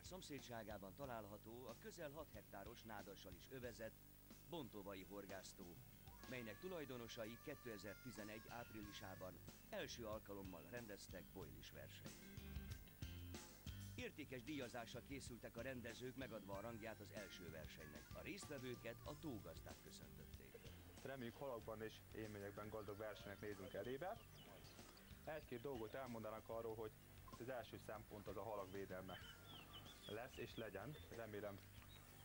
vár szomszédságában található a közel 6 hektáros nádassal is övezett Bontovai horgásztó, melynek tulajdonosai 2011 áprilisában első alkalommal rendeztek bojlis versenyt. Értékes díjazással készültek a rendezők, megadva a rangját az első versenynek. A résztvevőket a tógazdák köszöntötték. Reméljük, halakban és élményekben gazdag versenynek nézünk elébe. Egy-két dolgot elmondanak arról, hogy az első szempont az a halak védelme lesz és legyen. Remélem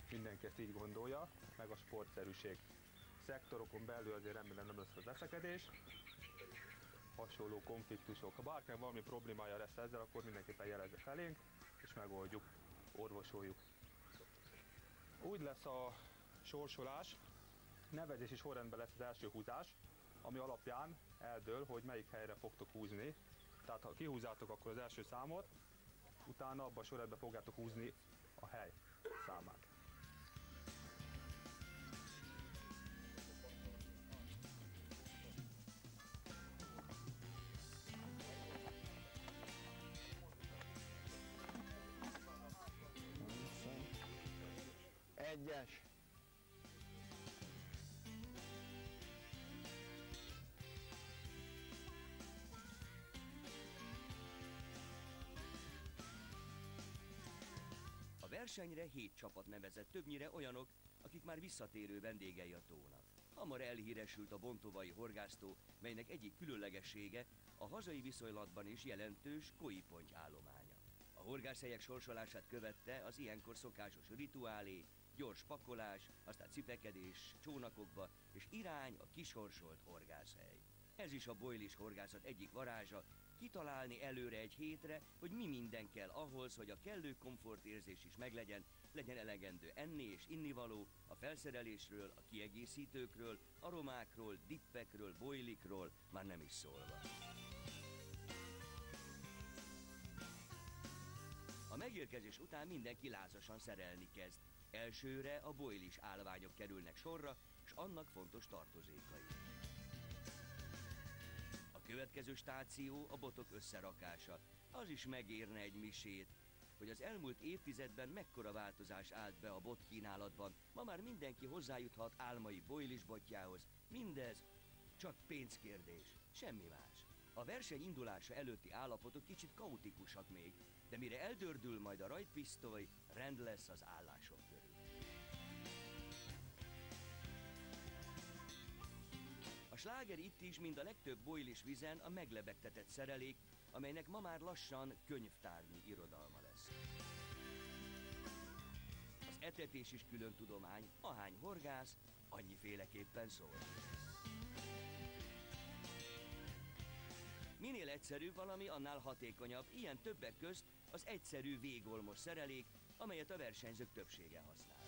mindenki ezt így gondolja, meg a sportszerűség. Szektorokon belül azért remélem nem lesz veszekedés, hasonló konfliktusok. Ha bárkinek valami problémája lesz ezzel, akkor mindenképpen jelezze felénk, és megoldjuk, orvosoljuk. Úgy lesz a sorsolás, nevezési sorrendben lesz az első húzás, ami alapján eldől, hogy melyik helyre fogtok húzni. Tehát ha kihúzátok akkor az első számot, utána abban a sorrendben fogjátok húzni a hely számát. Egyes. A versenyre 7 csapat nevezett, többnyire olyanok, akik már visszatérő vendégei a tónak. Hamar elhíresült a bontovai horgásztó, melynek egyik különlegessége a hazai viszonylatban is jelentős koi-ponty állománya. A horgászhelyek sorsolását követte az ilyenkor szokásos rituálé, gyors pakolás, aztán cipekedés csónakokba, és irány a kisorsolt horgászhely. Ez is a bojlis horgászat egyik varázsa, kitalálni előre egy hétre, hogy mi minden kell ahhoz, hogy a kellő komfortérzés is meglegyen, legyen elegendő enni és innivaló, a felszerelésről, a kiegészítőkről, aromákról, dippekről, bojlikról, már nem is szólva. A megérkezés után mindenki lázasan szerelni kezd. Elsőre a bojlis állványok kerülnek sorra, és annak fontos tartozékai. A következő stáció a botok összerakása. Az is megérne egy misét, hogy az elmúlt évtizedben mekkora változás állt be a bot kínálatban. Ma már mindenki hozzájuthat álmai bojlis botjához. Mindez csak pénzkérdés, semmi más. A verseny indulása előtti állapotok kicsit kaotikusak még, de mire eldördül majd a rajtpisztoly, rend lesz az állások körül. A sláger itt is, mint a legtöbb bojlis vizen, a meglebegtetett szerelék, amelynek ma már lassan könyvtárnyi irodalma lesz. Az etetés is külön tudomány, ahány horgász, annyiféleképpen szól. Minél egyszerűbb valami, annál hatékonyabb, ilyen többek közt az egyszerű végolmos szerelék, amelyet a versenyzők többsége használ.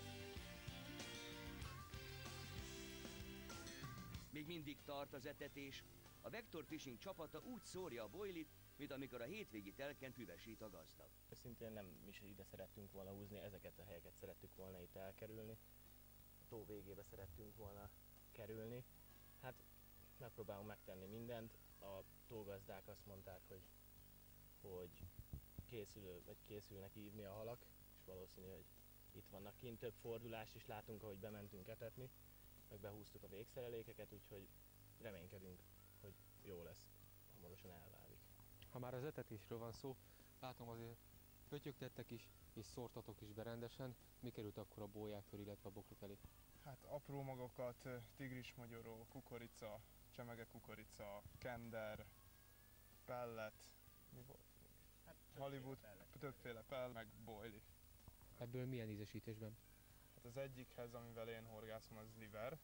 Még mindig tart az etetés, a Vector Fishing csapata úgy szórja a bojlit, mint amikor a hétvégi telken füvesít a gazdag. Szintén nem is ide szerettünk volna húzni, ezeket a helyeket szerettük volna itt elkerülni. A tó végébe szerettünk volna kerülni. Hát megpróbálunk megtenni mindent. A tógazdák azt mondták, hogy készülnek ívni a halak, és valószínű, hogy itt vannak kint. Több fordulást is látunk, ahogy bementünk etetni, meg behúztuk a végszerelékeket, úgyhogy reménykedünk, hogy jó lesz, hamarosan elválik. Ha már az etetésről van szó, látom azért pötyögtettek is, és szórtatok is be rendesen. Mi került akkor a bójáktól, illetve a bokrok elé? Hát apró magokat, tigrismagyoró, kukorica, csemege kukorica, kender, pellet, mi volt? Hát, Hollywood, többféle pellet, meg bojli. Ebből milyen ízesítésben? Hát az egyikhez, amivel én horgászom, az liver,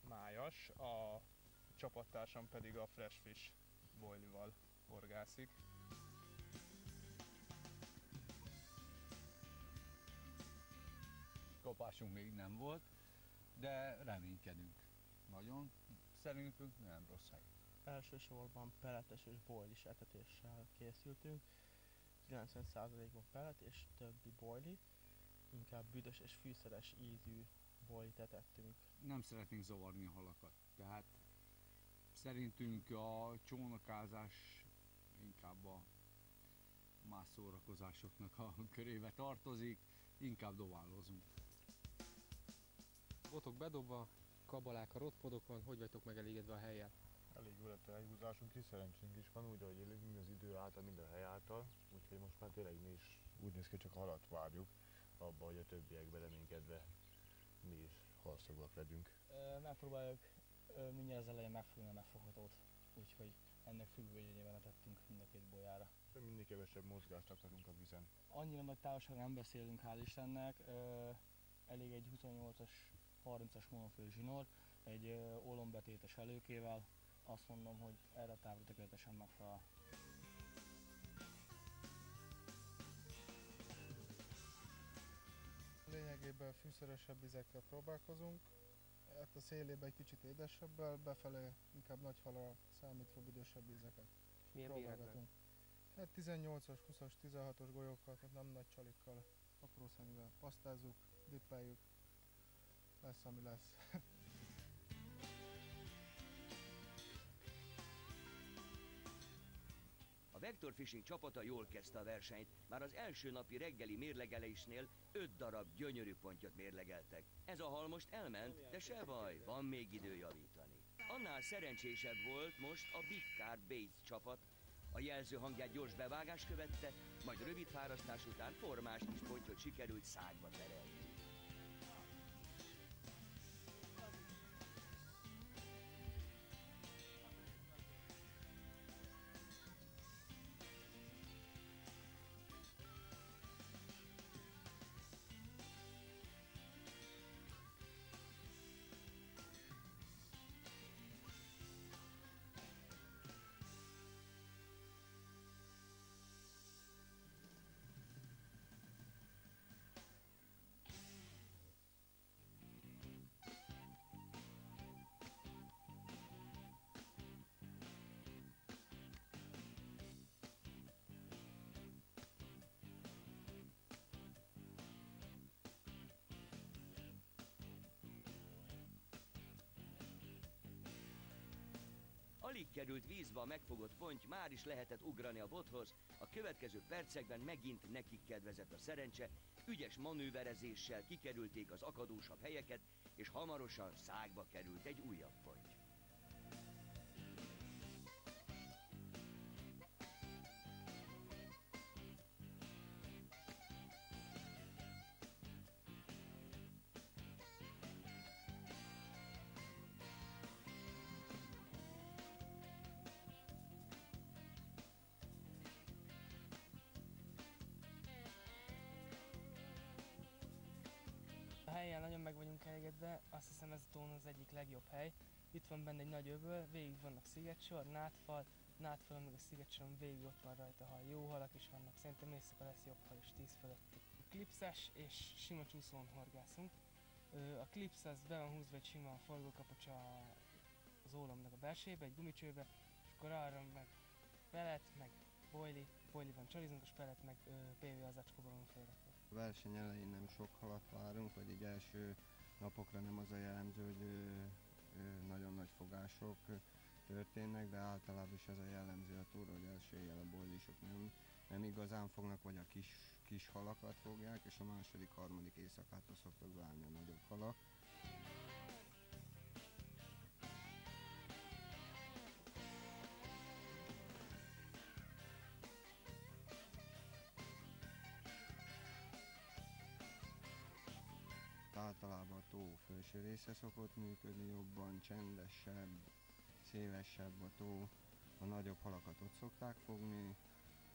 májas, a csapattársam pedig a fresh fish bojlival horgászik. Kapásunk még nem volt, de reménykedünk. Nagyon szerintünk nem rossz hely. Elsősorban peletes és bojlis etetéssel készültünk. 90%-ban pellet és többi bojli. Inkább büdös és fűszeres ízű bojlit etettünk. Nem szeretnénk zavarni a halakat, tehát szerintünk a csónakázás inkább a más szórakozásoknak a körébe tartozik, inkább dobálózunk. Botok bedobva, kabalák a rotpodokon, hogy vagytok megelégedve a hellyel? Elég jó lett a helyhúzásunk is, szerencsénk is van, úgy ahogy élünk, mind az idő által, mind a hely által, úgyhogy most már tényleg mi is úgy néz ki, csak a halat várjuk, abba, hogy a többiekbe reménykedve mi is halszoglak legyünk. Megpróbáljuk mindjárt az elején megfogni a megfoghatót, úgyhogy ennek függvényében letettünk mind a két bolyára. Minél kevesebb mozgást akarunk a vízen. Annyira nagy távolságra nem beszélünk, hál' Istennek, elég egy 28-as, 30-as monofil zsinór, egy ólombetétes előkével, azt mondom, hogy erre a távra tökéletesen megfelel. Lényegében fűszeresebb vizekkel próbálkozunk. Hát a szélében egy kicsit édesebbel, befelé inkább nagy halra számítva büdösebb vizeket próbálgatunk. Hát 18-as, 20-as, 16-os golyókkal, tehát nem nagy csalikkal, apró szeművel pasztázzuk, dippeljük, lesz ami lesz. A Vector Fishing csapata jól kezdte a versenyt, már az első napi reggeli mérlegelésnél 5 darab gyönyörű pontyot mérlegeltek. Ez a hal most elment, de se baj, van még idő javítani. Annál szerencsésebb volt most a Big Carp Baits csapat. A jelző hangját gyors bevágás követte, majd rövid fárasztás után formás kis pontyot sikerült szágba terelni. Alig került vízbe a megfogott ponty, már is lehetett ugrani a bothoz, a következő percekben megint nekik kedvezett a szerencse, ügyes manőverezéssel kikerülték az akadósabb helyeket, és hamarosan szágba került egy újabb ponty. A helyen nagyon meg vagyunk elégedve, azt hiszem ez a tón az egyik legjobb hely. Itt van benne egy nagy öböl, végig vannak szigetsor, nátfalon meg a szigetsoron végig ott van rajta hal. Jó halak is vannak, szerintem éjszaka lesz jobb hal is 10 fölötti. Klipszes és sima csúszón horgászunk. A klipsz az be van húzva egy sima forgókapocs az ólomnak a belsébe, egy gumicsőbe, és akkor arra meg pelet, meg boili van csarizunk, és pelet meg PV az acskóban van félretve. A verseny elején nem sok halat várunk, vagy így első napokra nem az a jellemző, hogy nagyon nagy fogások történnek, de általában is ez a jellemző a túra, hogy első éjjel a boilisok nem igazán fognak, vagy a kis halakat fogják, és a második, harmadik éjszakától szoktak válni a nagyobb halak. Általában a tó felső része szokott működni jobban, csendesebb, szélesebb a tó, a nagyobb halakat ott szokták fogni.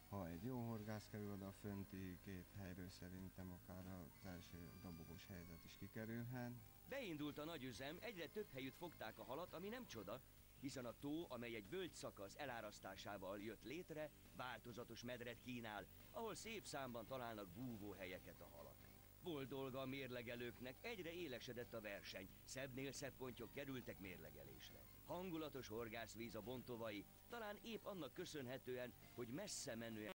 Ha egy jó horgász kerül oda a fönti két helyről, szerintem akár az első dobogós helyzet is kikerülhet. Beindult a nagy üzem, egyre több helyütt fogták a halat, ami nem csoda, hiszen a tó, amely egy völgyszakasz elárasztásával jött létre, változatos medret kínál, ahol szép számban találnak búvóhelyeket a halak. Volt dolga a mérlegelőknek, egyre élesedett a verseny, szebbnél szebb pontyok kerültek mérlegelésre. Hangulatos horgászvíz a Bontovai, talán épp annak köszönhetően, hogy messze menően